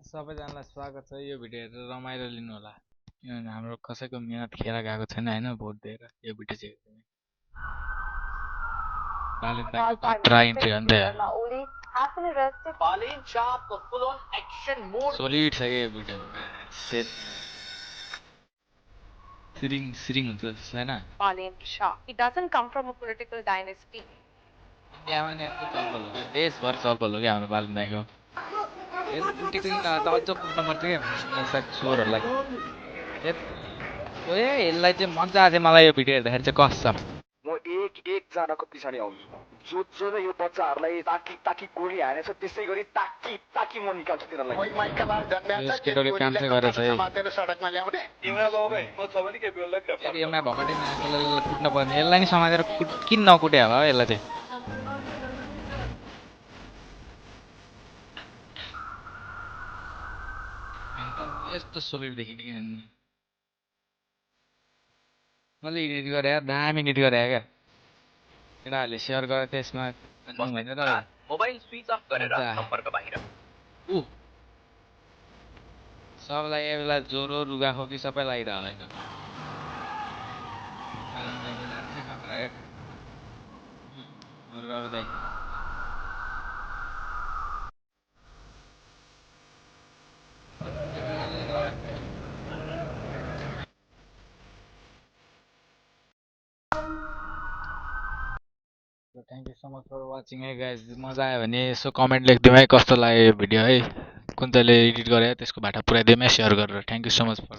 सबैजनालाई स्वागत छ। यो भिडियो हेरेर रमाइलो लिनु होला, किनभने हाम्रो कसैको मेहनत खेर गएको छैन होइन। भोट दिएर यो भिडियो चाहिँ सोलिड छ यो भिडियो। सिरिङ हुन्छ हैन। Pauline Shah. He doesn't come from a political dynasty. इन्डियामा नि यस्तो चलपल हो, देशभर चलपल हो क्या हाम्रो बालन दाइको। अझ कुट्नु पर्छ क्या चोरहरूलाई। यसलाई चाहिँ मजा आएको थियो मलाई यो भिडियो हेर्दाखेरि चाहिँ कसम। म एक जनाको पछाडि आउँछु जो यो बच्चाहरूलाई ताकी गोली हानेछ त्यसै गरी ताकी म निकाल्छु तिनीहरूलाई। केटोले काम चाहिँ गरेछ है। एरियामा भकटे कुट्न पर्ने, यसलाई नि समातेर किन नकुटे होला हो यसलाई चाहिँ। यस्तो सोलिड देखि मैले एडिट गरे दामी एडिट गरे क्या केटाहरूले सेयर गरे त्यसमा मोबाइल स्विच अफ गरेर सम्पर्क बाहिर। सबलाई यो बेला ज्वरो रुगाखोकी सबै लागिरहन्छ। Thank you so much for watching है गाइज। मजा आयो भने यसो कमेन्ट लेखिदिउँ है कस्तो लाग्यो यो भिडियो है। कुन चाहिँले एडिट गरे त्यसको भाटा पुऱ्याइदिउँ है सेयर गरेर। Thank you so much for